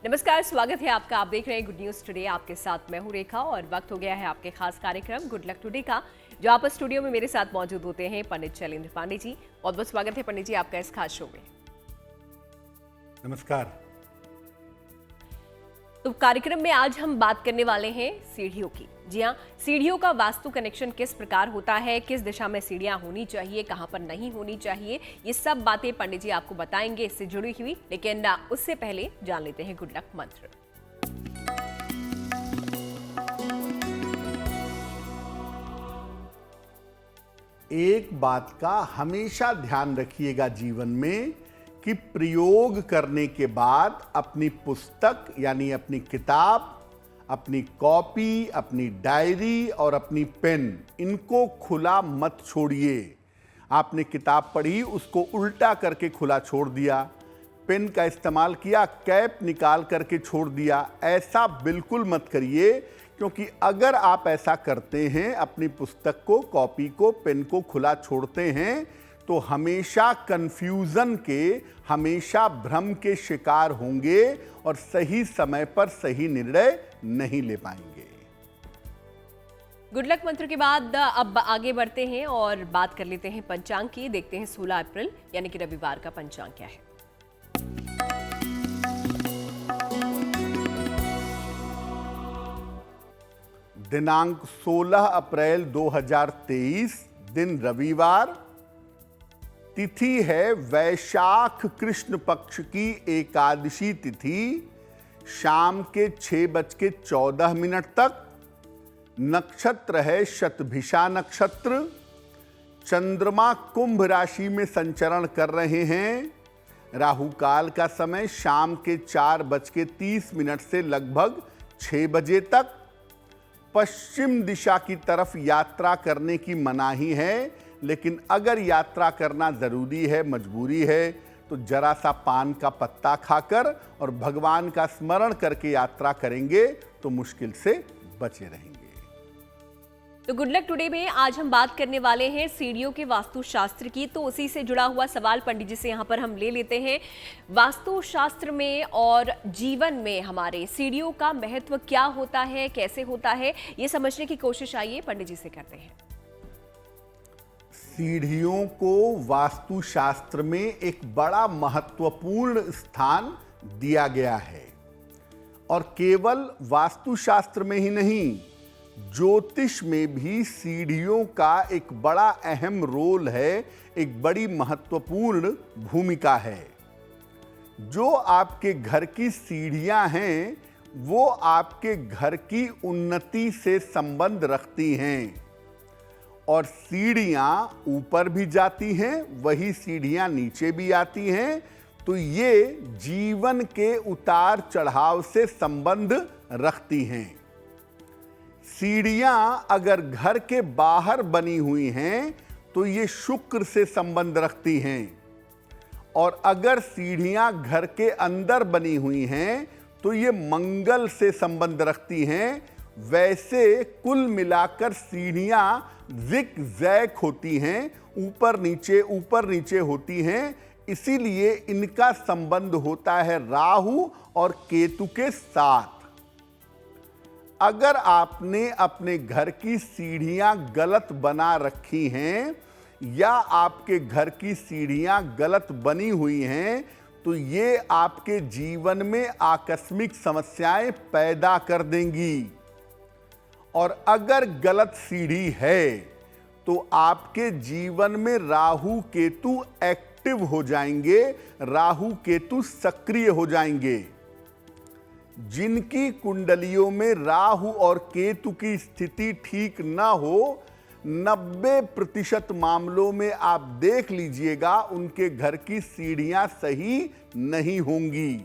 नमस्कार, स्वागत है आपका। आप देख रहे हैं गुड न्यूज टुडे। आपके साथ मैं हूं रेखा और वक्त हो गया है आपके खास कार्यक्रम गुड लक टुडे का, जो आप स्टूडियो में मेरे साथ मौजूद होते हैं पंडित शैलेंद्र पांडे जी। बहुत बहुत स्वागत है पंडित जी आपका इस खास शो में। नमस्कार। तो कार्यक्रम में आज हम बात करने वाले हैं सीढ़ियों की। जी हाँ, सीढ़ियों का वास्तु कनेक्शन किस प्रकार होता है, किस दिशा में सीढ़ियां होनी चाहिए, कहां पर नहीं होनी चाहिए, ये सब बातें पंडित जी आपको बताएंगे इससे जुड़ी हुई। लेकिन उससे पहले जान लेते हैं गुड लक मंत्र। एक बात का हमेशा ध्यान रखिएगा जीवन में कि प्रयोग करने के बाद अपनी पुस्तक यानी अपनी किताब, अपनी कॉपी, अपनी डायरी और अपनी पेन, इनको खुला मत छोड़िए। आपने किताब पढ़ी, उसको उल्टा करके खुला छोड़ दिया, पेन का इस्तेमाल किया, कैप निकाल करके छोड़ दिया, ऐसा बिल्कुल मत करिए। क्योंकि अगर आप ऐसा करते हैं, अपनी पुस्तक को, कॉपी को, पेन को खुला छोड़ते हैं, तो हमेशा कंफ्यूजन के, हमेशा भ्रम के शिकार होंगे और सही समय पर सही निर्णय नहीं ले पाएंगे। गुड लक मंत्र के बाद अब आगे बढ़ते हैं और बात कर लेते हैं पंचांग की। देखते हैं 16 अप्रैल यानी कि रविवार का पंचांग क्या है। दिनांक 16 अप्रैल 2023, दिन रविवार, तिथि है वैशाख कृष्ण पक्ष की एकादशी तिथि, शाम के 6:14 तक। नक्षत्र है शतभिषा नक्षत्र। चंद्रमा कुंभ राशि में संचरण कर रहे हैं। राहु काल का समय शाम के 4:30 से लगभग 6 बजे तक। पश्चिम दिशा की तरफ यात्रा करने की मनाही है, लेकिन अगर यात्रा करना जरूरी है, मजबूरी है, तो जरा सा पान का पत्ता खाकर और भगवान का स्मरण करके यात्रा करेंगे तो मुश्किल से बचे रहेंगे। तो गुड लक टुडे में आज हम बात करने वाले हैं सीढ़ियों के वास्तुशास्त्र की। तो उसी से जुड़ा हुआ सवाल पंडित जी से यहाँ पर हम ले लेते हैं। वास्तुशास्त्र में और जीवन में हमारे सीढ़ियों का महत्व क्या होता है, कैसे होता है, ये समझने की कोशिश आइए पंडित जी से करते हैं। सीढ़ियों को वास्तुशास्त्र में एक बड़ा महत्वपूर्ण स्थान दिया गया है, और केवल वास्तुशास्त्र में ही नहीं, ज्योतिष में भी सीढ़ियों का एक बड़ा अहम रोल है, एक बड़ी महत्वपूर्ण भूमिका है। जो आपके घर की सीढ़ियां हैं, वो आपके घर की उन्नति से संबंध रखती हैं। और सीढ़ियां ऊपर भी जाती हैं, वही सीढ़ियां नीचे भी आती हैं। तो ये जीवन के उतार चढ़ाव से संबंध रखती हैं। सीढ़ियां अगर घर के बाहर बनी हुई हैं तो ये शुक्र से संबंध रखती हैं, और अगर सीढ़ियां घर के अंदर बनी हुई हैं तो ये मंगल से संबंध रखती हैं। वैसे कुल मिलाकर सीढ़ियां जिग जैग होती हैं, ऊपर नीचे होती हैं। इसीलिए इनका संबंध होता है राहु और केतु के साथ। अगर आपने अपने घर की सीढ़ियां गलत बना रखी हैं या आपके घर की सीढ़ियां गलत बनी हुई हैं, तो ये आपके जीवन में आकस्मिक समस्याएं पैदा कर देंगी। और अगर गलत सीढ़ी है तो आपके जीवन में राहु केतु एक्टिव हो जाएंगे, राहु केतु सक्रिय हो जाएंगे। जिनकी कुंडलियों में राहु और केतु की स्थिति ठीक ना हो, 90% मामलों में आप देख लीजिएगा उनके घर की सीढ़ियां सही नहीं होंगी।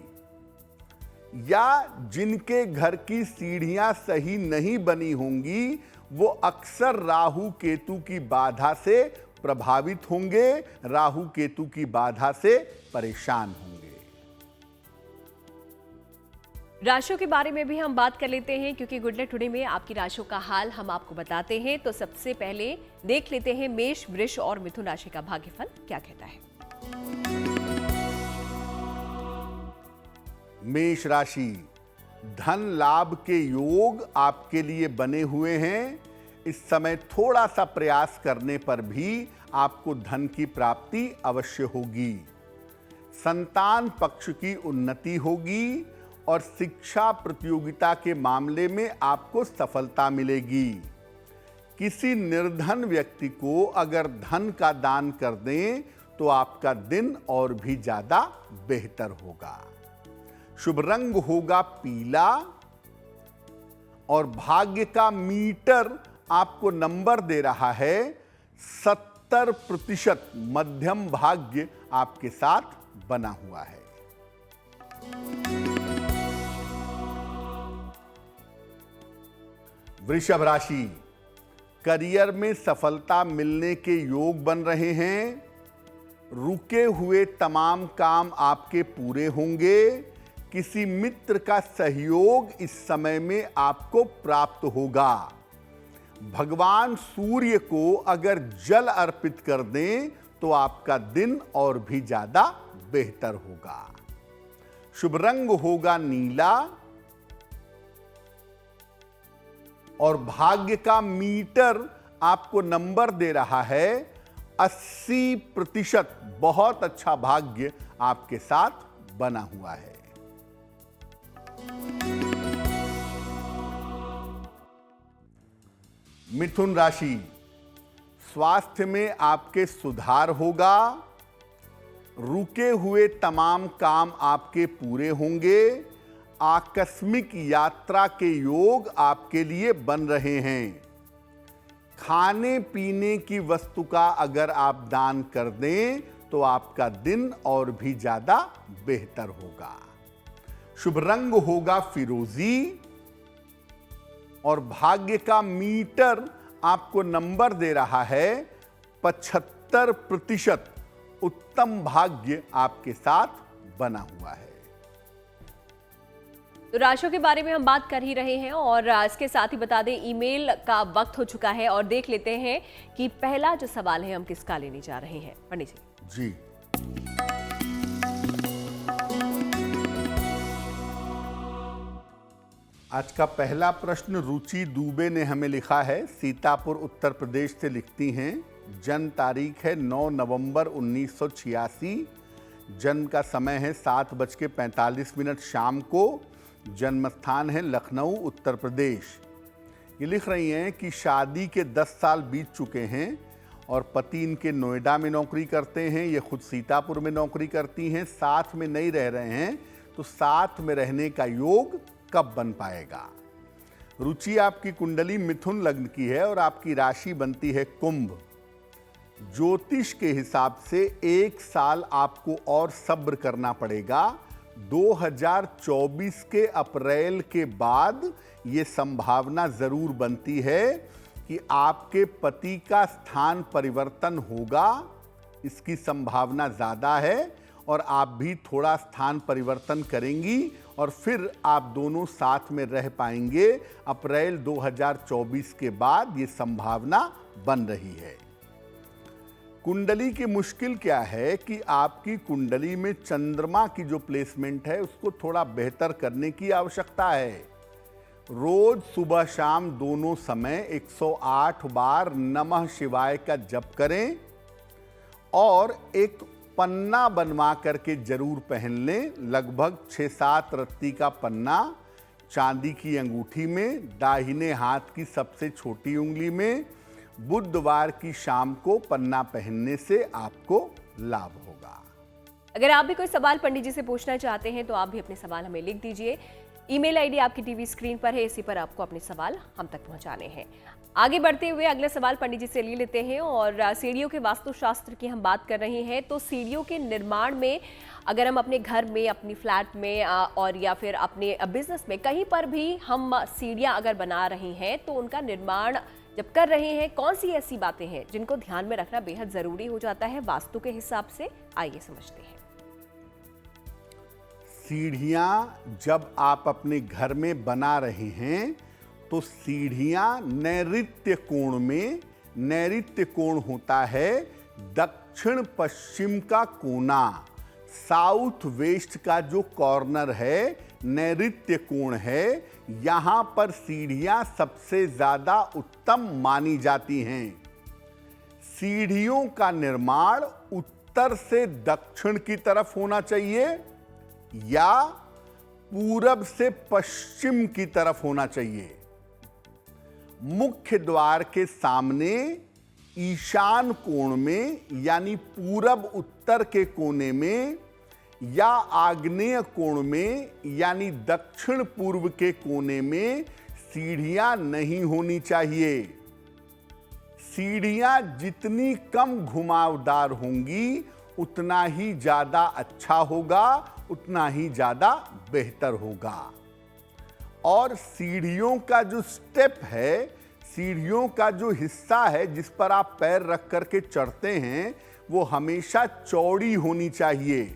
या जिनके घर की सीढ़ियां सही नहीं बनी होंगी, वो अक्सर राहु केतु की बाधा से प्रभावित होंगे, राहु केतु की बाधा से परेशान होंगे। राशियों के बारे में भी हम बात कर लेते हैं, क्योंकि गुड लक टुडे में आपकी राशियों का हाल हम आपको बताते हैं। तो सबसे पहले देख लेते हैं मेष, वृष और मिथुन राशि का भाग्यफल क्या कहता है। मेष राशि, धन लाभ के योग आपके लिए बने हुए हैं। इस समय थोड़ा सा प्रयास करने पर भी आपको धन की प्राप्ति अवश्य होगी। संतान पक्ष की उन्नति होगी और शिक्षा प्रतियोगिता के मामले में आपको सफलता मिलेगी। किसी निर्धन व्यक्ति को अगर धन का दान कर दें तो आपका दिन और भी ज्यादा बेहतर होगा। शुभ रंग होगा पीला और भाग्य का मीटर आपको नंबर दे रहा है 70%। मध्यम भाग्य आपके साथ बना हुआ है। वृषभ राशि, करियर में सफलता मिलने के योग बन रहे हैं। रुके हुए तमाम काम आपके पूरे होंगे। किसी मित्र का सहयोग इस समय में आपको प्राप्त होगा। भगवान सूर्य को अगर जल अर्पित कर दें तो आपका दिन और भी ज्यादा बेहतर होगा। शुभ रंग होगा नीला और भाग्य का मीटर आपको नंबर दे रहा है 80%। बहुत अच्छा भाग्य आपके साथ बना हुआ है। मिथुन राशि, स्वास्थ्य में आपके सुधार होगा। रुके हुए तमाम काम आपके पूरे होंगे। आकस्मिक यात्रा के योग आपके लिए बन रहे हैं। खाने पीने की वस्तु का अगर आप दान कर दें तो आपका दिन और भी ज्यादा बेहतर होगा। शुभ रंग होगा फिरोजी और भाग्य का मीटर आपको नंबर दे रहा है 75%। उत्तम भाग्य आपके साथ बना हुआ है। तो राशियों के बारे में हम बात कर ही रहे हैं और इसके साथ ही बता दें ईमेल का वक्त हो चुका है और देख लेते हैं कि पहला जो सवाल है हम किसका लेने जा रहे हैं। पंडित जी। आज का पहला प्रश्न रुचि दुबे ने हमें लिखा है। सीतापुर उत्तर प्रदेश से लिखती हैं। जन्म तारीख है 9 नवंबर 1986। जन्म का समय है 7:45 शाम को। जन्म स्थान है लखनऊ उत्तर प्रदेश। ये लिख रही हैं कि शादी के 10 साल बीत चुके हैं और पति इनके नोएडा में नौकरी करते हैं। ये खुद सीतापुर में नौकरी करती हैं। साथ में नहीं रह रहे हैं तो साथ में रहने का योग कब बन पाएगा। रुचि आपकी कुंडली मिथुन लग्न की है और आपकी राशि बनती है कुंभ। ज्योतिष के हिसाब से 1 साल आपको और सब्र करना पड़ेगा। 2024 के अप्रैल के बाद ये संभावना जरूर बनती है कि आपके पति का स्थान परिवर्तन होगा। इसकी संभावना ज्यादा है और आप भी थोड़ा स्थान परिवर्तन करेंगी और फिर आप दोनों साथ में रह पाएंगे। अप्रैल 2024 के बाद ये संभावना बन रही है। कुंडली की मुश्किल क्या है कि आपकी कुंडली में चंद्रमा की जो प्लेसमेंट है उसको थोड़ा बेहतर करने की आवश्यकता है। रोज सुबह शाम दोनों समय 108 बार नमः शिवाय का जप करें और एक पन्ना बनवा करके जरूर पहन लें। लगभग 6-7 रत्ती का पन्ना चांदी की अंगूठी में, दाहिने हाथ की सबसे छोटी उंगली में। बुधवार की शाम को पन्ना पहनने से आपको लाभ होगा। अगर आप भी कोई सवाल पंडित जी से पूछना चाहते हैं तो आप भी अपने सवाल हमें लिख दीजिए। ईमेल आईडी आपकी टीवी स्क्रीन पर है, इसी पर आपको अपने सवाल हम तक पहुंचाने हैं। आगे बढ़ते हुए अगले सवाल पंडित जी से ले लेते हैं और सीढ़ियों के वास्तुशास्त्र की हम बात कर रहे हैं। तो सीढ़ियों के निर्माण में अगर हम अपने घर में, अपनी फ्लैट में और या फिर अपने बिजनेस में कहीं पर भी हम सीढ़ियां अगर बना रहे हैं तो उनका निर्माण जब कर रहे हैं कौन सी ऐसी बातें हैं जिनको ध्यान में रखना बेहद जरूरी हो जाता है वास्तु के हिसाब से, आइए समझते हैं। सीढ़ियां जब आप अपने घर में बना रहे हैं तो सीढ़ियां नैऋत्य कोण में, नैऋत्य कोण होता है दक्षिण पश्चिम का कोना। साउथ वेस्ट का जो कॉर्नर है, नैऋत्य कोण है, यहां पर सीढ़ियां सबसे ज्यादा उत्तम मानी जाती हैं। सीढ़ियों का निर्माण उत्तर से दक्षिण की तरफ होना चाहिए या पूरब से पश्चिम की तरफ होना चाहिए। मुख्य द्वार के सामने ईशान कोण में यानी पूरब उत्तर के कोने में या आग्नेय कोण में यानी दक्षिण पूर्व के कोने में सीढ़ियां नहीं होनी चाहिए। सीढ़ियां जितनी कम घुमावदार होंगी उतना ही ज्यादा अच्छा होगा, उतना ही ज्यादा बेहतर होगा। और सीढ़ियों का जो स्टेप है, सीढ़ियों का जो हिस्सा है जिस पर आप पैर रख करके चढ़ते हैं, वो हमेशा चौड़ी होनी चाहिए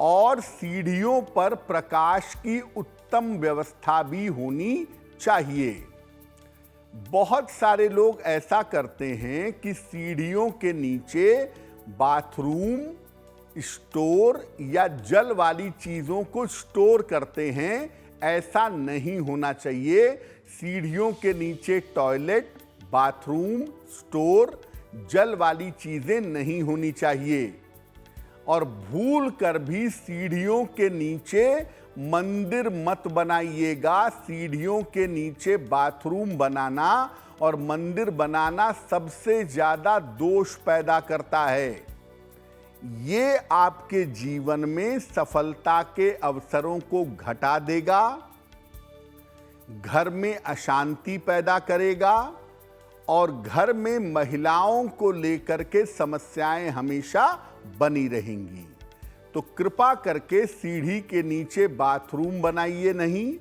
और सीढ़ियों पर प्रकाश की उत्तम व्यवस्था भी होनी चाहिए। बहुत सारे लोग ऐसा करते हैं कि सीढ़ियों के नीचे बाथरूम, स्टोर या जल वाली चीजों को स्टोर करते हैं। ऐसा नहीं होना चाहिए। सीढ़ियों के नीचे टॉयलेट, बाथरूम, स्टोर, जल वाली चीजें नहीं होनी चाहिए। और भूल कर भी सीढ़ियों के नीचे मंदिर मत बनाइएगा। सीढ़ियों के नीचे बाथरूम बनाना और मंदिर बनाना सबसे ज्यादा दोष पैदा करता है। ये आपके जीवन में सफलता के अवसरों को घटा देगा, घर में अशांति पैदा करेगा और घर में महिलाओं को लेकर के समस्याएं हमेशा बनी रहेंगी। तो कृपा करके सीढ़ी के नीचे बाथरूम बनाइए नहीं,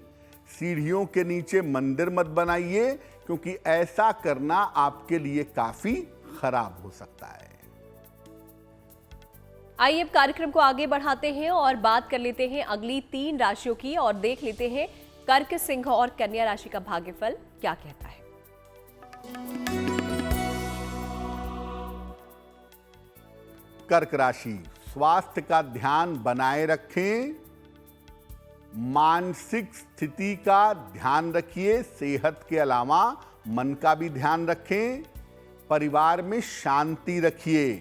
सीढ़ियों के नीचे मंदिर मत बनाइए, क्योंकि ऐसा करना आपके लिए काफी खराब हो सकता है। आइए अब कार्यक्रम को आगे बढ़ाते हैं और बात कर लेते हैं अगली 3 राशियों की और देख लेते हैं कर्क, सिंह और कन्या राशि का भाग्यफल क्या कहता है। कर्क राशि, स्वास्थ्य का ध्यान बनाए रखें, मानसिक स्थिति का ध्यान रखिए, सेहत के अलावा मन का भी ध्यान रखें, परिवार में शांति रखिए।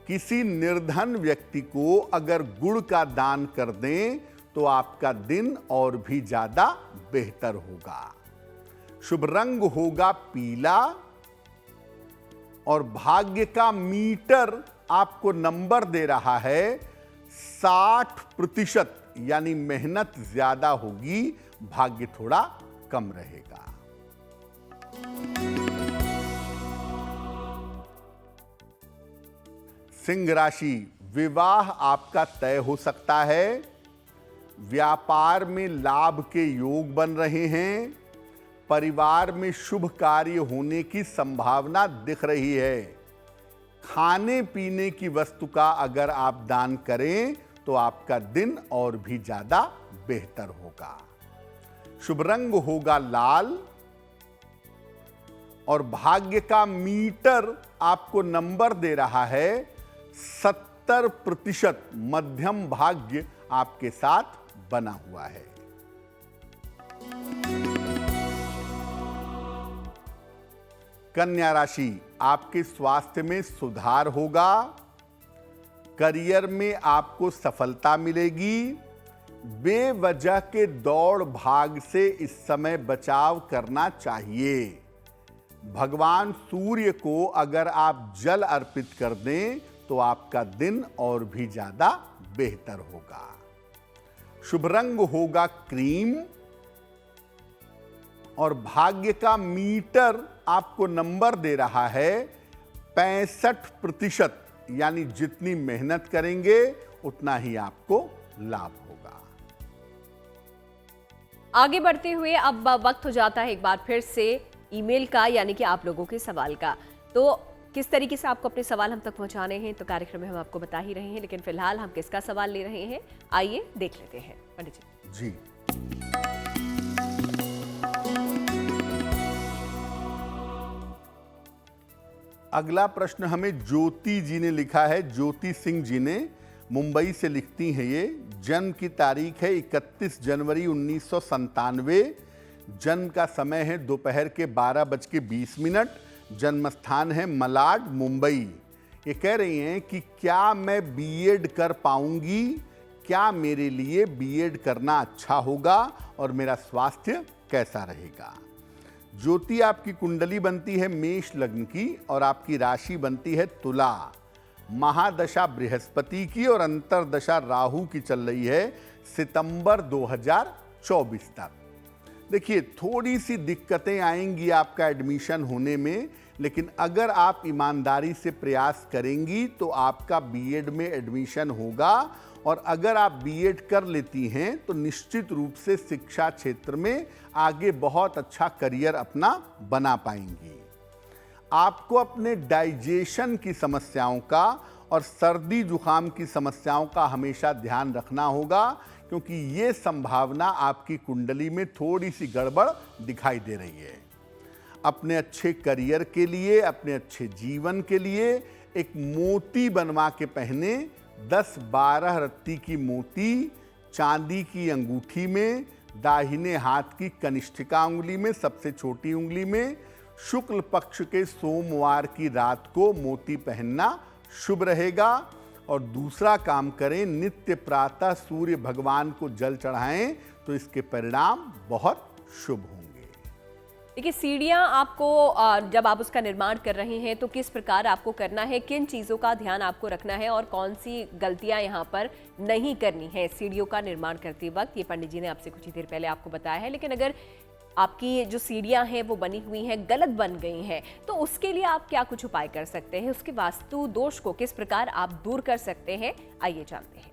किसी निर्धन व्यक्ति को अगर गुड़ का दान कर दें तो आपका दिन और भी ज्यादा बेहतर होगा। शुभ रंग होगा पीला और भाग्य का मीटर आपको नंबर दे रहा है 60%, यानी मेहनत ज्यादा होगी, भाग्य थोड़ा कम रहेगा। सिंह राशि, विवाह आपका तय हो सकता है, व्यापार में लाभ के योग बन रहे हैं, परिवार में शुभ कार्य होने की संभावना दिख रही है। खाने पीने की वस्तु का अगर आप दान करें तो आपका दिन और भी ज्यादा बेहतर होगा। शुभ रंग होगा लाल और भाग्य का मीटर आपको नंबर दे रहा है 70%, मध्यम भाग्य आपके साथ बना हुआ है। कन्या राशि, आपके स्वास्थ्य में सुधार होगा, करियर में आपको सफलता मिलेगी, बेवजह के दौड़ भाग से इस समय बचाव करना चाहिए। भगवान सूर्य को अगर आप जल अर्पित कर दें तो आपका दिन और भी ज्यादा बेहतर होगा। शुभ रंग होगा क्रीम और भाग्य का मीटर आपको नंबर दे रहा है 65%, यानी जितनी मेहनत करेंगे उतना ही आपको लाभ होगा। आगे बढ़ते हुए अब वक्त हो जाता है एक बार फिर से ईमेल का, यानी कि आप लोगों के सवाल का। तो किस तरीके से आपको अपने सवाल हम तक पहुंचाने हैं तो कार्यक्रम में हम आपको बता ही रहे हैं, लेकिन फिलहाल हम किसका सवाल ले रहे हैं आइए देख लेते हैं। पंडित जी। अगला प्रश्न हमें ज्योति जी ने लिखा है, ज्योति सिंह जी ने। मुंबई से लिखती हैं ये। जन्म की तारीख है 31 जनवरी 1997। जन्म का समय है दोपहर के 12:20। जन्म स्थान है मलाड, मुंबई। ये कह रही हैं कि क्या मैं बीएड कर पाऊंगी, क्या मेरे लिए बीएड करना अच्छा होगा और मेरा स्वास्थ्य कैसा रहेगा। ज्योति आपकी कुंडली बनती है मेष लग्न की और आपकी राशि बनती है तुला। महादशा बृहस्पति की और अंतरदशा राहु की चल रही है सितंबर 2024 तक। देखिए, थोड़ी सी दिक्कतें आएंगी आपका एडमिशन होने में, लेकिन अगर आप ईमानदारी से प्रयास करेंगी तो आपका बीएड में एडमिशन होगा। और अगर आप बीएड कर लेती हैं तो निश्चित रूप से शिक्षा क्षेत्र में आगे बहुत अच्छा करियर अपना बना पाएंगी। आपको अपने डाइजेशन की समस्याओं का और सर्दी जुकाम की समस्याओं का हमेशा ध्यान रखना होगा, क्योंकि ये संभावना आपकी कुंडली में थोड़ी सी गड़बड़ दिखाई दे रही है। अपने अच्छे करियर के लिए, अपने अच्छे जीवन के लिए एक मोती बनवा के पहने। 10-12 रत्ती की मोती चांदी की अंगूठी में, दाहिने हाथ की कनिष्ठिका उंगली में, सबसे छोटी उंगली में, शुक्ल पक्ष के सोमवार की रात को मोती पहनना शुभ रहेगा। और दूसरा काम करें, नित्य प्रातः सूर्य भगवान को जल चढ़ाएं तो इसके परिणाम बहुत शुभ होंगे। देखिए, सीढ़ियाँ आपको जब आप उसका निर्माण कर रहे हैं तो किस प्रकार आपको करना है, किन चीज़ों का ध्यान आपको रखना है और कौन सी गलतियाँ यहाँ पर नहीं करनी है सीढ़ियों का निर्माण करते वक्त, ये पंडित जी ने आपसे कुछ ही देर पहले आपको बताया है। लेकिन अगर आपकी जो सीढ़ियाँ हैं वो बनी हुई हैं, गलत बन गई हैं, तो उसके लिए आप क्या कुछ उपाय कर सकते हैं, उसके वास्तु दोष को किस प्रकार आप दूर कर सकते हैं, आइए जानते हैं।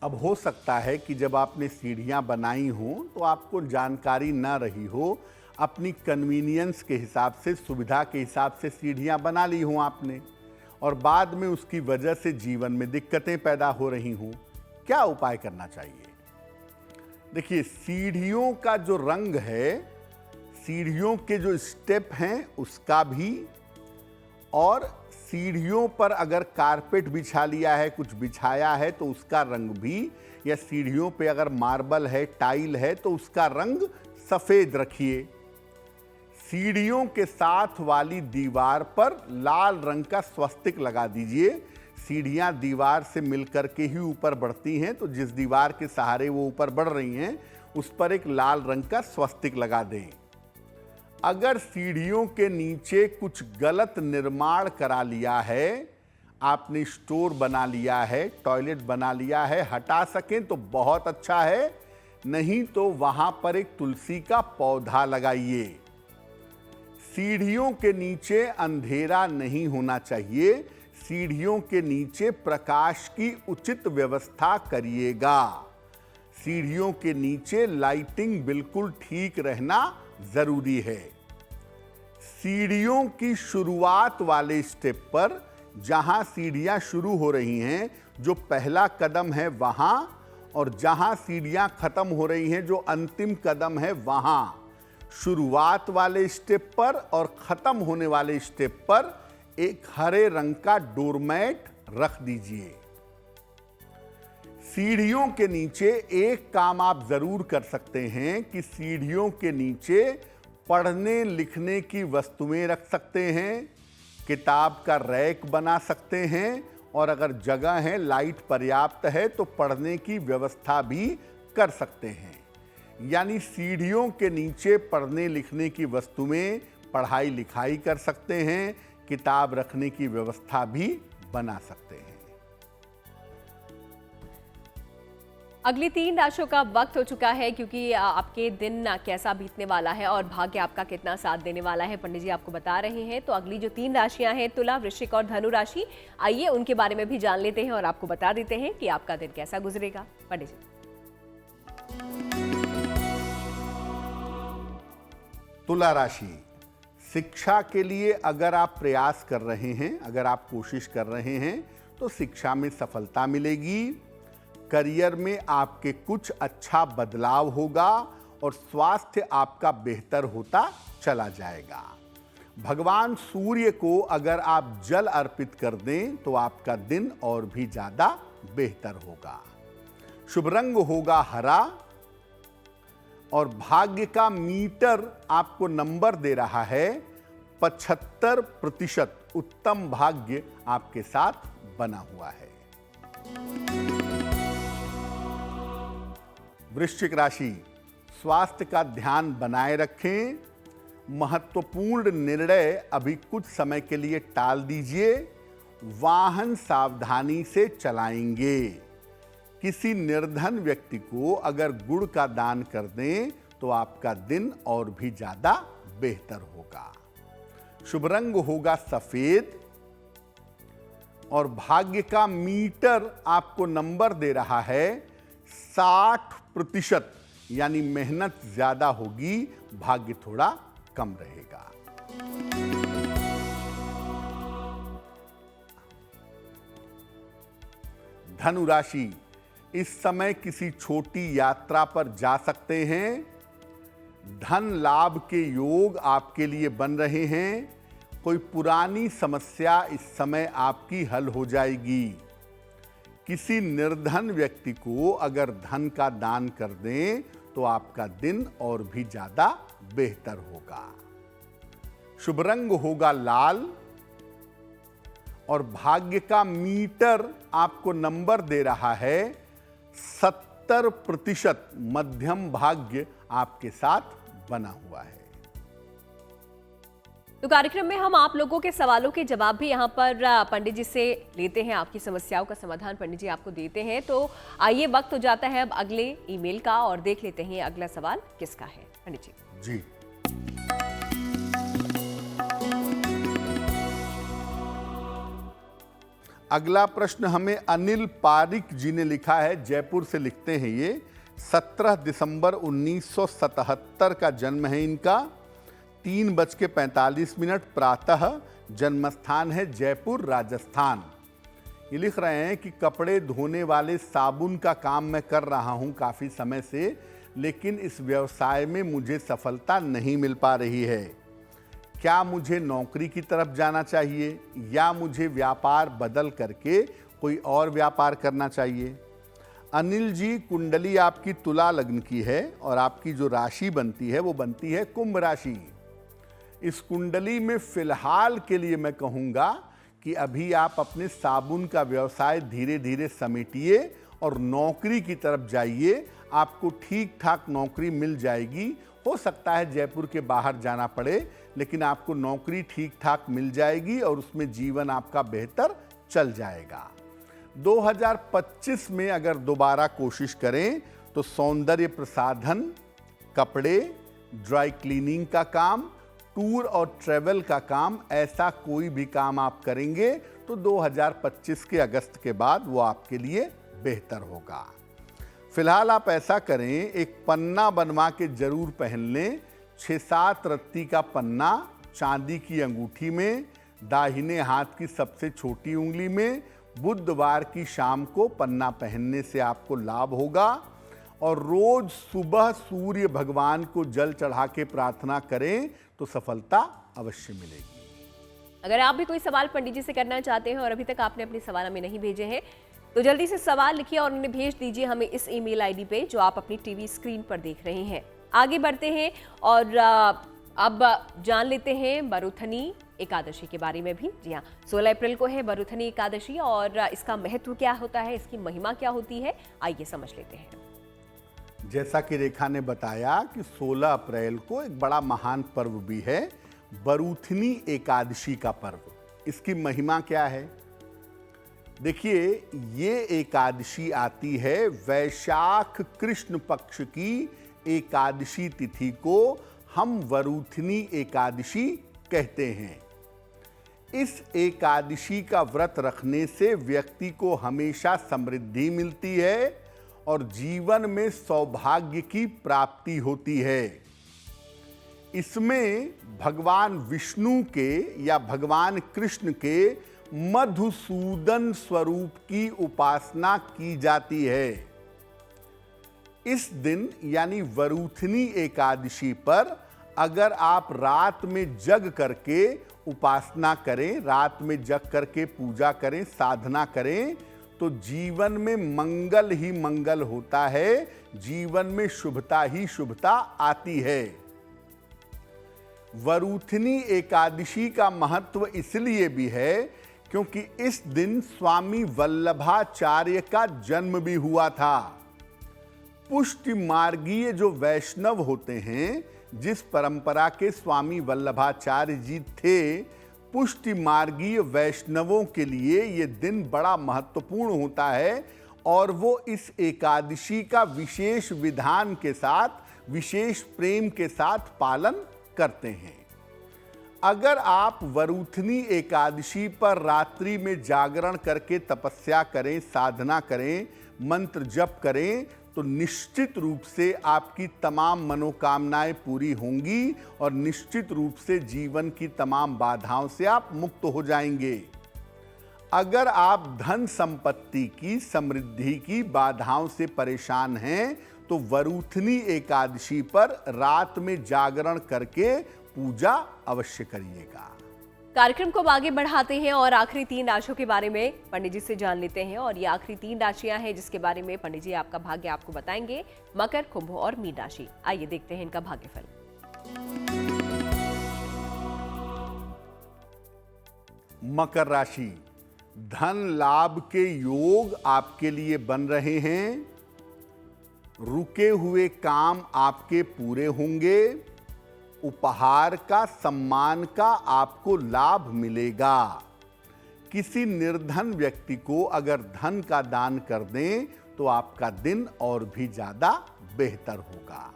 अब हो सकता है कि जब आपने सीढ़ियाँ बनाई हों तो आपको जानकारी ना रही हो, अपनी कन्वीनियंस के हिसाब से, सुविधा के हिसाब से सीढ़ियाँ बना ली हों आपने, और बाद में उसकी वजह से जीवन में दिक्कतें पैदा हो रही हों। क्या उपाय करना चाहिए? देखिए, सीढ़ियों का जो रंग है, सीढ़ियों के जो स्टेप हैं उसका भी, और सीढ़ियों पर अगर कारपेट बिछा लिया है, कुछ बिछाया है तो उसका रंग भी, या सीढ़ियों पे अगर मार्बल है, टाइल है तो उसका रंग सफ़ेद रखिए। सीढ़ियों के साथ वाली दीवार पर लाल रंग का स्वस्तिक लगा दीजिए। सीढ़ियाँ दीवार से मिलकर के ही ऊपर बढ़ती हैं, तो जिस दीवार के सहारे वो ऊपर बढ़ रही हैं उस पर एक लाल रंग का स्वस्तिक लगा दें। अगर सीढ़ियों के नीचे कुछ गलत निर्माण करा लिया है, आपने स्टोर बना लिया है, टॉयलेट बना लिया है, हटा सकें तो बहुत अच्छा है, नहीं तो वहां पर एक तुलसी का पौधा लगाइए। सीढ़ियों के नीचे अंधेरा नहीं होना चाहिए, सीढ़ियों के नीचे प्रकाश की उचित व्यवस्था करिएगा। सीढ़ियों के नीचे लाइटिंग बिल्कुल ठीक रहना जरूरी है। सीढ़ियों की शुरुआत वाले स्टेप पर, जहां सीढ़ियां शुरू हो रही हैं, जो पहला कदम है वहां, और जहां सीढ़ियां खत्म हो रही हैं, जो अंतिम कदम है वहां, शुरुआत वाले स्टेप पर और खत्म होने वाले स्टेप पर एक हरे रंग का डोरमैट रख दीजिए। सीढ़ियों के नीचे एक काम आप जरूर कर सकते हैं कि सीढ़ियों के नीचे पढ़ने लिखने की वस्तुएं रख सकते हैं, किताब का रैक बना सकते हैं, और अगर जगह है, लाइट पर्याप्त है तो पढ़ने की व्यवस्था भी कर सकते हैं। यानी सीढ़ियों के नीचे पढ़ने लिखने की वस्तुएं, पढ़ाई लिखाई कर सकते हैं, किताब रखने की व्यवस्था भी बना सकते हैं। अगली 3 राशियों का वक्त हो चुका है, क्योंकि आपके दिन कैसा बीतने वाला है और भाग्य आपका कितना साथ देने वाला है पंडित जी आपको बता रहे हैं। तो अगली जो 3 राशियां हैं, तुला, वृश्चिक और धनु राशि, आइए उनके बारे में भी जान लेते हैं और आपको बता देते हैं कि आपका दिन कैसा गुजरेगा। पंडित जी। तुला राशि, शिक्षा के लिए अगर आप प्रयास कर रहे हैं, अगर आप कोशिश कर रहे हैं तो शिक्षा में सफलता मिलेगी। करियर में आपके कुछ अच्छा बदलाव होगा और स्वास्थ्य आपका बेहतर होता चला जाएगा। भगवान सूर्य को अगर आप जल अर्पित कर दें तो आपका दिन और भी ज्यादा बेहतर होगा। शुभ रंग होगा हरा और भाग्य का मीटर आपको नंबर दे रहा है 75%। उत्तम भाग्य आपके साथ बना हुआ है। वृश्चिक राशि, स्वास्थ्य का ध्यान बनाए रखें। महत्वपूर्ण निर्णय अभी कुछ समय के लिए टाल दीजिए। वाहन सावधानी से चलाएंगे। किसी निर्धन व्यक्ति को अगर गुड़ का दान कर दें तो आपका दिन और भी ज्यादा बेहतर होगा। शुभ रंग होगा सफेद और भाग्य का मीटर आपको नंबर दे रहा है 60%, यानी मेहनत ज्यादा होगी, भाग्य थोड़ा कम रहेगा। धनु राशि, इस समय किसी छोटी यात्रा पर जा सकते हैं। धन लाभ के योग आपके लिए बन रहे हैं। कोई पुरानी समस्या इस समय आपकी हल हो जाएगी। किसी निर्धन व्यक्ति को अगर धन का दान कर दें तो आपका दिन और भी ज्यादा बेहतर होगा। शुभ रंग होगा लाल और भाग्य का मीटर आपको नंबर दे रहा है 70%। मध्यम भाग्य आपके साथ बना हुआ है। तो कार्यक्रम में हम आप लोगों के सवालों के जवाब भी यहाँ पर पंडित जी से लेते हैं। आपकी समस्याओं का समाधान पंडित जी आपको देते हैं। तो आइए, वक्त हो जाता है अब अगले ईमेल का और देख लेते हैं अगला सवाल किसका है। पंडित जी जी, अगला प्रश्न हमें अनिल पारिक जी ने लिखा है। जयपुर से लिखते हैं ये। 17 दिसंबर 1977 का जन्म है इनका। 3:45 प्रातः। जन्मस्थान है जयपुर, राजस्थान। ये लिख रहे हैं कि कपड़े धोने वाले साबुन का काम मैं कर रहा हूं काफ़ी समय से, लेकिन इस व्यवसाय में मुझे सफलता नहीं मिल पा रही है। क्या मुझे नौकरी की तरफ जाना चाहिए या मुझे व्यापार बदल करके कोई और व्यापार करना चाहिए? अनिल जी, कुंडली आपकी तुला लग्न की है और आपकी जो राशि बनती है वो बनती है कुंभ राशि। इस कुंडली में फिलहाल के लिए मैं कहूँगा कि अभी आप अपने साबुन का व्यवसाय धीरे धीरे समेटिए और नौकरी की तरफ जाइए। आपको ठीक ठाक नौकरी मिल जाएगी। हो सकता है जयपुर के बाहर जाना पड़े, लेकिन आपको नौकरी ठीक ठाक मिल जाएगी और उसमें जीवन आपका बेहतर चल जाएगा। 2025 में अगर दोबारा कोशिश करें तो सौंदर्य प्रसाधन, कपड़े, ड्राई क्लीनिंग का काम, टूर और ट्रैवल का काम, ऐसा कोई भी काम आप करेंगे तो 2025 के अगस्त के बाद वो आपके लिए बेहतर होगा। फिलहाल आप ऐसा करें, एक पन्ना बनवा के जरूर पहन लें। 6-7 रत्ती का पन्ना चांदी की अंगूठी में, दाहिने हाथ की सबसे छोटी उंगली में। बुधवार की शाम को पन्ना पहनने से आपको लाभ होगा। और रोज सुबह सूर्य भगवान को जल चढ़ा के प्रार्थना करें तो सफलता अवश्य मिलेगी। अगर आप भी कोई सवाल पंडित जी से करना चाहते हैं और अभी तक आपने अपने सवाल हमें नहीं भेजे हैं तो जल्दी से सवाल लिखिए और उन्हें भेज दीजिए हमें इस ईमेल आईडी पे जो आप अपनी टीवी स्क्रीन पर देख रहे हैं। आगे बढ़ते हैं और अब जान लेते हैं बरुथनी एकादशी के बारे में भी। जी हाँ, 16 अप्रैल को है बरुथनी एकादशी और इसका महत्व क्या होता है, इसकी महिमा क्या होती है, आइए समझ लेते हैं। जैसा कि रेखा ने बताया कि 16 अप्रैल को एक बड़ा महान पर्व भी है, बरुथनी एकादशी का पर्व। इसकी महिमा क्या है? देखिए, ये एकादशी आती है वैशाख कृष्ण पक्ष की एकादशी तिथि को हम वरुथनी एकादशी कहते हैं। इस एकादशी का व्रत रखने से व्यक्ति को हमेशा समृद्धि मिलती है और जीवन में सौभाग्य की प्राप्ति होती है। इसमें भगवान विष्णु के या भगवान कृष्ण के मधुसूदन स्वरूप की उपासना की जाती है। इस दिन यानी वरुथनी एकादशी पर अगर आप रात में जग करके उपासना करें, रात में जग करके पूजा करें, साधना करें, तो जीवन में मंगल ही मंगल होता है, जीवन में शुभता ही शुभता आती है। वरूथनी एकादशी का महत्व इसलिए भी है क्योंकि इस दिन स्वामी वल्लभाचार्य का जन्म भी हुआ था। पुष्टि मार्गीय जो वैष्णव होते हैं, जिस परंपरा के स्वामी वल्लभाचार्य जी थे, पुष्टि मार्गीय वैष्णवों के लिए यह दिन बड़ा महत्वपूर्ण होता है और वो इस एकादशी का विशेष विधान के साथ, विशेष प्रेम के साथ पालन करते हैं। अगर आप वरूथनी एकादशी पर रात्रि में जागरण करके तपस्या करें, साधना करें, मंत्र जप करें, तो निश्चित रूप से आपकी तमाम मनोकामनाएं पूरी होंगी और निश्चित रूप से जीवन की तमाम बाधाओं से आप मुक्त हो जाएंगे। अगर आप धन संपत्ति की, समृद्धि की बाधाओं से परेशान हैं, तो वरूथनी एकादशी पर रात में जागरण करके पूजा अवश्य करिएगा। कार्यक्रम को अब आगे बढ़ाते हैं और आखिरी 3 राशियों के बारे में पंडित जी से जान लेते हैं। और ये आखिरी 3 राशियां हैं जिसके बारे में पंडित जी आपका भाग्य आपको बताएंगे। मकर, कुंभ और मीन राशि। आइए देखते हैं इनका भाग्यफल। मकर राशि, धन लाभ के योग आपके लिए बन रहे हैं। रुके हुए काम आपके पूरे होंगे। उपहार का, सम्मान का आपको लाभ मिलेगा। किसी निर्धन व्यक्ति को अगर धन का दान कर दें तो आपका दिन और भी ज्यादा बेहतर होगा।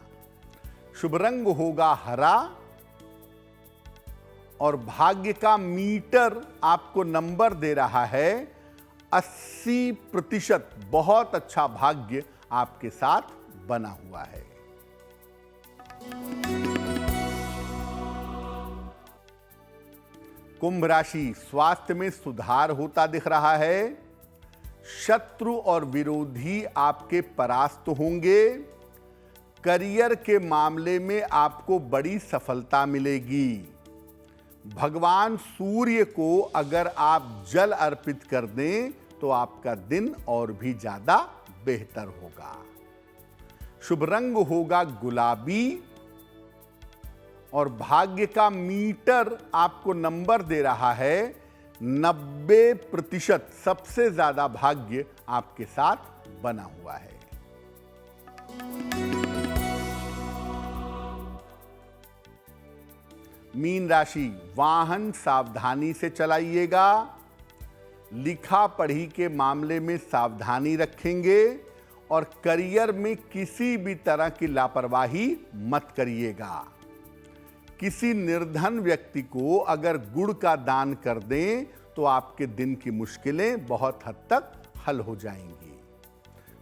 शुभ रंग होगा हरा और भाग्य का मीटर आपको नंबर दे रहा है 80%। बहुत अच्छा भाग्य आपके साथ बना हुआ है। कुंभ राशि, स्वास्थ्य में सुधार होता दिख रहा है। शत्रु और विरोधी आपके परास्त होंगे। करियर के मामले में आपको बड़ी सफलता मिलेगी। भगवान सूर्य को अगर आप जल अर्पित कर दें तो आपका दिन और भी ज्यादा बेहतर होगा। शुभ रंग होगा गुलाबी और भाग्य का मीटर आपको नंबर दे रहा है 90%। सबसे ज्यादा भाग्य आपके साथ बना हुआ है। मीन राशि, वाहन सावधानी से चलाइएगा। लिखा पढ़ी के मामले में सावधानी रखेंगे और करियर में किसी भी तरह की लापरवाही मत करिएगा। किसी निर्धन व्यक्ति को अगर गुड़ का दान कर दें तो आपके दिन की मुश्किलें बहुत हद तक हल हो जाएंगी।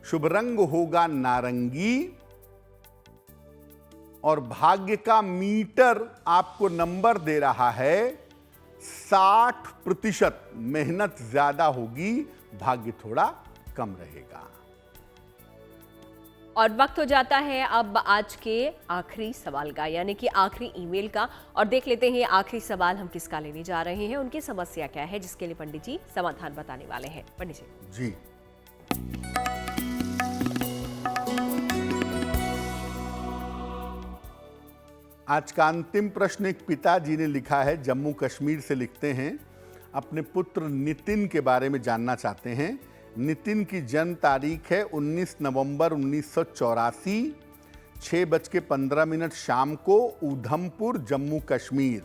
शुभ रंग होगा नारंगी और भाग्य का मीटर आपको नंबर दे रहा है 60%। मेहनत ज्यादा होगी, भाग्य थोड़ा कम रहेगा। और वक्त हो जाता है अब आज के आखिरी सवाल का, यानी कि आखिरी ईमेल का। और देख लेते हैं आखिरी सवाल हम किसका लेने जा रहे हैं, उनकी समस्या क्या है, जिसके लिए पंडित जी समाधान बताने वाले हैं। पंडित जी। आज का अंतिम प्रश्न एक पिताजी ने लिखा है, जम्मू कश्मीर से लिखते हैं। अपने पुत्र नितिन के बारे में जानना चाहते हैं। नितिन की जन्म तारीख है 19 नवंबर 1984, 6:15 शाम को, उधमपुर, जम्मू कश्मीर।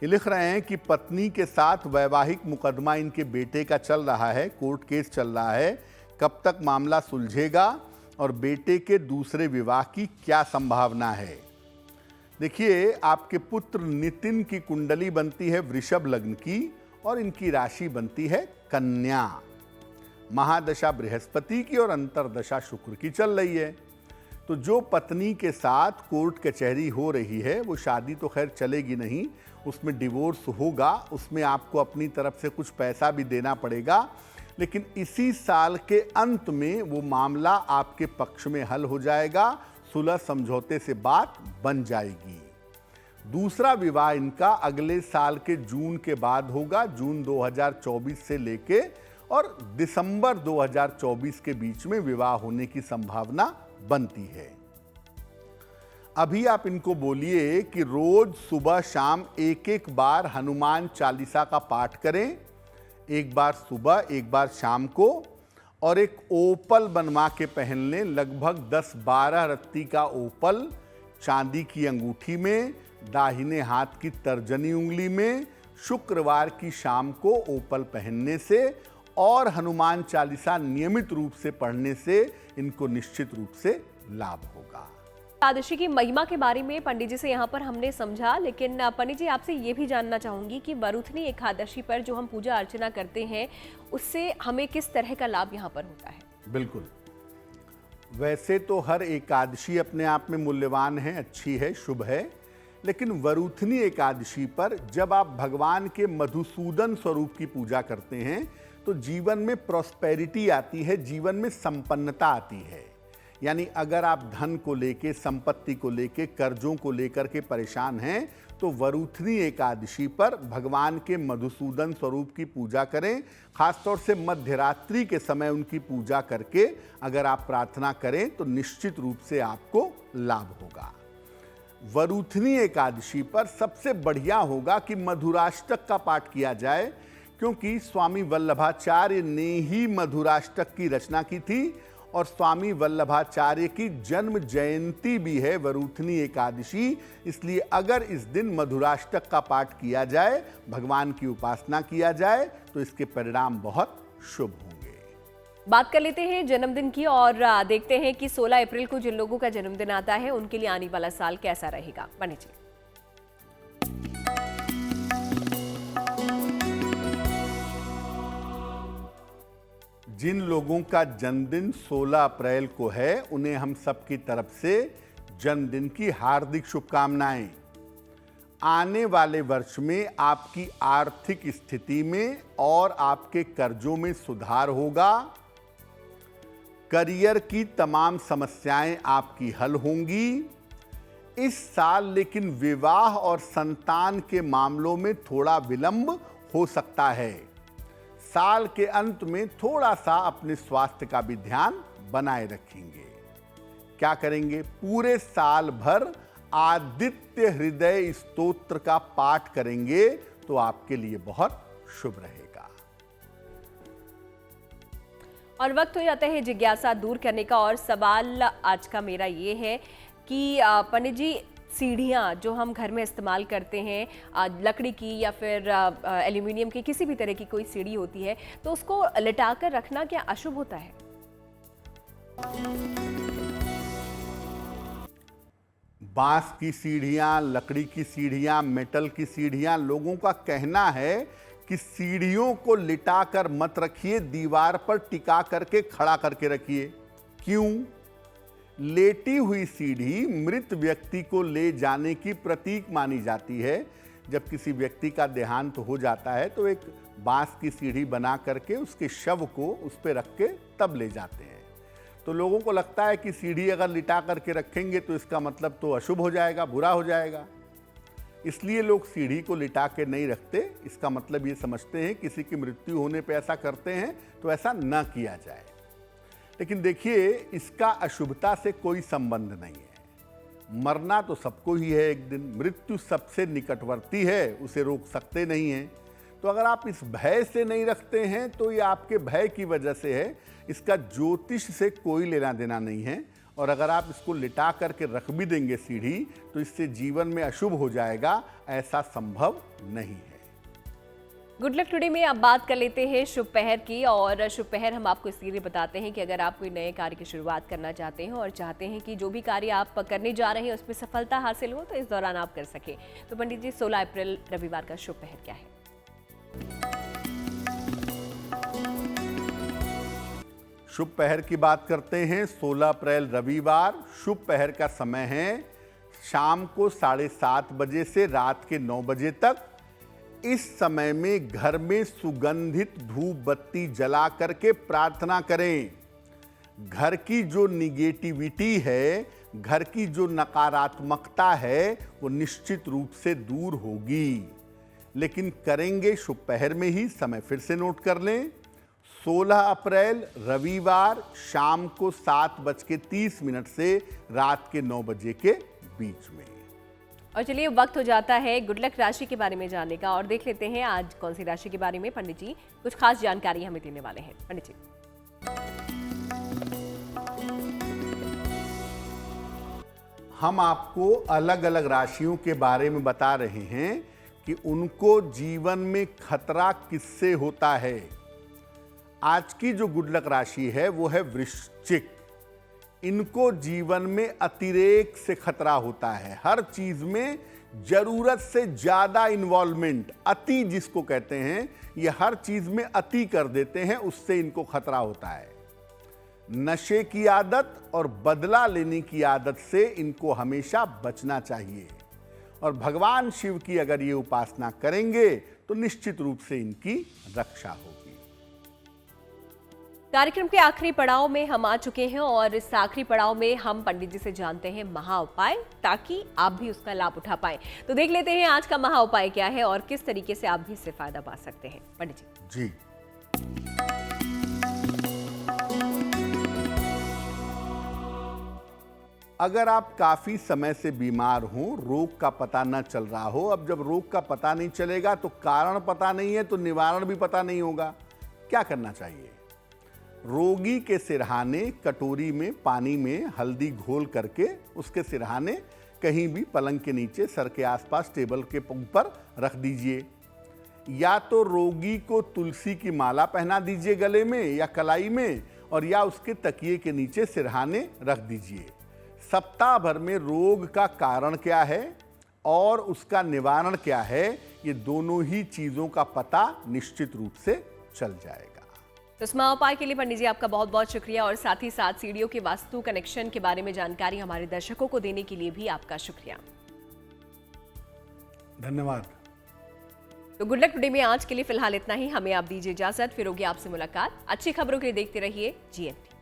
ये लिख रहे हैं कि पत्नी के साथ वैवाहिक मुकदमा इनके बेटे का चल रहा है, कोर्ट केस चल रहा है। कब तक मामला सुलझेगा और बेटे के दूसरे विवाह की क्या संभावना है? देखिए, आपके पुत्र नितिन की कुंडली बनती है वृषभ लग्न की और इनकी राशि बनती है कन्या। महादशा बृहस्पति की और अंतरदशा शुक्र की चल रही है। तो जो पत्नी के साथ कोर्ट कचहरी हो रही है वो शादी तो खैर चलेगी नहीं, उसमें डिवोर्स होगा, उसमें आपको अपनी तरफ से कुछ पैसा भी देना पड़ेगा, लेकिन इसी साल के अंत में वो मामला आपके पक्ष में हल हो जाएगा। सुलह समझौते से बात बन जाएगी। दूसरा विवाह इनका अगले साल के जून के बाद होगा, जून 2024 से लेके, और दिसंबर 2024 के बीच में विवाह होने की संभावना बनती है। अभी आप इनको बोलिए कि रोज सुबह शाम एक एक बार हनुमान चालीसा का पाठ करें, एक बार सुबह एक बार शाम को, और एक ओपल बनवा के पहन लें, लगभग 10-12 रत्ती का ओपल चांदी की अंगूठी में, दाहिने हाथ की तर्जनी उंगली में। शुक्रवार की शाम को ओपल पहनने से और हनुमान चालीसा नियमित रूप से पढ़ने से इनको निश्चित रूप से लाभ होगा। एकादशी की महिमा के बारे में पंडित जी से यहाँ पर हमने समझा, लेकिन पंडित जी आपसे ये भी जानना चाहूंगी कि वरुथनी एकादशी पर जो हम पूजा अर्चना करते हैं उससे हमें किस तरह का लाभ यहाँ पर होता है? बिल्कुल, वैसे तो हर एकादशी अपने आप में मूल्यवान है, अच्छी है, शुभ है, लेकिन वरुथनी एकादशी पर जब आप भगवान के मधुसूदन स्वरूप की पूजा करते हैं तो जीवन में प्रॉस्पेरिटी आती है, जीवन में संपन्नता आती है। यानी अगर आप धन को लेके, संपत्ति को लेके, कर्जों को लेकर के परेशान हैं तो वरुथनी एकादशी पर भगवान के मधुसूदन स्वरूप की पूजा करें। खासतौर से मध्यरात्रि के समय उनकी पूजा करके अगर आप प्रार्थना करें तो निश्चित रूप से आपको लाभ होगा। वरुथनी एकादशी पर सबसे बढ़िया होगा कि मधुराष्टक का पाठ किया जाए, क्योंकि स्वामी वल्लभाचार्य ने ही मधुराष्टक की रचना की थी और स्वामी वल्लभाचार्य की जन्म जयंती भी है वरुथनी एकादशी। इसलिए अगर इस दिन मधुराष्टक का पाठ किया जाए, भगवान की उपासना किया जाए तो इसके परिणाम बहुत शुभ होंगे। बात कर लेते हैं जन्मदिन की और देखते हैं कि 16 अप्रैल को जिन लोगों का जन्मदिन आता है उनके लिए आने वाला साल कैसा रहेगा। पंडित जी, जिन लोगों का जन्मदिन 16 अप्रैल को है उन्हें हम सबकी तरफ से जन्मदिन की हार्दिक शुभकामनाएं। आने वाले वर्ष में आपकी आर्थिक स्थिति में और आपके कर्जों में सुधार होगा। करियर की तमाम समस्याएं आपकी हल होंगी इस साल, लेकिन विवाह और संतान के मामलों में थोड़ा विलंब हो सकता है। साल के अंत में थोड़ा सा अपने स्वास्थ्य का भी ध्यान बनाए रखेंगे। क्या करेंगे? पूरे साल भर आदित्य हृदय स्तोत्र का पाठ करेंगे तो आपके लिए बहुत शुभ रहेगा। और वक्त हो जाता है जिज्ञासा दूर करने का, और सवाल आज का मेरा ये है कि पंडित जी, सीढ़ियाँ जो हम घर में इस्तेमाल करते हैं, लकड़ी की या फिर एल्यूमिनियम की, किसी भी तरह की कोई सीढ़ी होती है, तो उसको लिटाकर रखना क्या अशुभ होता है? बांस की सीढ़ियाँ, लकड़ी की सीढ़ियाँ, मेटल की सीढ़ियाँ, लोगों का कहना है कि सीढ़ियों को लिटाकर मत रखिए, दीवार पर टिका करके खड़ा करके रखिए। क्यों? लेटी हुई सीढ़ी मृत व्यक्ति को ले जाने की प्रतीक मानी जाती है। जब किसी व्यक्ति का देहांत हो जाता है तो एक बांस की सीढ़ी बना करके उसके शव को उस पर रख के तब ले जाते हैं। तो लोगों को लगता है कि सीढ़ी अगर लिटा करके रखेंगे तो इसका मतलब तो अशुभ हो जाएगा, बुरा हो जाएगा, इसलिए लोग सीढ़ी को लिटा के नहीं रखते। इसका मतलब ये समझते हैं किसी की मृत्यु होने पे ऐसा करते हैं, तो ऐसा न किया जाए। लेकिन देखिए, इसका अशुभता से कोई संबंध नहीं है। मरना तो सबको ही है एक दिन, मृत्यु सबसे निकटवर्ती है, उसे रोक सकते नहीं हैं। तो अगर आप इस भय से नहीं रखते हैं तो ये आपके भय की वजह से है, इसका ज्योतिष से कोई लेना देना नहीं है। और अगर आप इसको लिटा करके रख भी देंगे सीढ़ी, तो इससे जीवन में अशुभ हो जाएगा, ऐसा संभव नहीं है। गुड लक टुडे में अब बात कर लेते हैं शुभ पहर की, और शुभ पहर हम आपको इसलिए बताते हैं कि अगर आप कोई नए कार्य की शुरुआत करना चाहते हैं और चाहते हैं कि जो भी कार्य आप करने जा रहे हैं उसमें सफलता हासिल हो, तो इस दौरान आप कर सके। तो पंडित जी, 16 अप्रैल रविवार का शुभ पहर क्या है? शुभ पहर की बात करते हैं। 16 अप्रैल रविवार, शुभ पहर का समय है शाम को 7:30 बजे से रात के 9 बजे तक। इस समय में घर में सुगंधित धूप बत्ती जला करके प्रार्थना करें। घर की जो निगेटिविटी है, घर की जो नकारात्मकता है, वो निश्चित रूप से दूर होगी। लेकिन करेंगे शुभ पहर में ही। समय फिर से नोट कर लें, 16 अप्रैल रविवार शाम को 7:30 से रात के 9 बजे के बीच में। और चलिए वक्त हो जाता है गुड लक राशि के बारे में जानने का, और देख लेते हैं आज कौन सी राशि के बारे में पंडित जी कुछ खास जानकारी हमें देने वाले हैं। पंडित जी, हम आपको अलग अलग राशियों के बारे में बता रहे हैं कि उनको जीवन में खतरा किससे होता है। आज की जो गुड लक राशि है वो है वृश्चिक। इनको जीवन में अतिरेक से खतरा होता है, हर चीज में जरूरत से ज्यादा इन्वॉल्वमेंट, अति जिसको कहते हैं, ये हर चीज में अति कर देते हैं, उससे इनको खतरा होता है। नशे की आदत और बदला लेने की आदत से इनको हमेशा बचना चाहिए, और भगवान शिव की अगर ये उपासना करेंगे तो निश्चित रूप से इनकी रक्षा होगी। कार्यक्रम के आखिरी पड़ाव में हम आ चुके हैं, और इस आखिरी पड़ाव में हम पंडित जी से जानते हैं महा उपाय, ताकि आप भी उसका लाभ उठा पाएं। तो देख लेते हैं आज का महा उपाय क्या है और किस तरीके से आप भी इससे फायदा पा सकते हैं। पंडित जी अगर आप काफी समय से बीमार हो, रोग का पता न चल रहा हो, अब जब रोग का पता नहीं चलेगा तो कारण पता नहीं है तो निवारण भी पता नहीं होगा, क्या करना चाहिए? रोगी के सिरहाने कटोरी में पानी में हल्दी घोल करके उसके सिरहाने कहीं भी पलंग के नीचे, सर के आसपास, टेबल के ऊपर रख दीजिए। या तो रोगी को तुलसी की माला पहना दीजिए गले में या कलाई में, और या उसके तकिए के नीचे सिरहाने रख दीजिए। सप्ताह भर में रोग का कारण क्या है और उसका निवारण क्या है, ये दोनों ही चीजों का पता निश्चित रूप से चल जाएगा। तो इस उपाय के लिए पंडित जी आपका बहुत बहुत शुक्रिया, और साथ ही साथ सीढ़ियों के वास्तु कनेक्शन के बारे में जानकारी हमारे दर्शकों को देने के लिए भी आपका शुक्रिया। धन्यवाद। तो गुड लक टुडे में आज के लिए फिलहाल इतना ही। हमें आप दीजिए इजाजत, फिर होगी आपसे मुलाकात। अच्छी खबरों के लिए देखते रहिए GNT।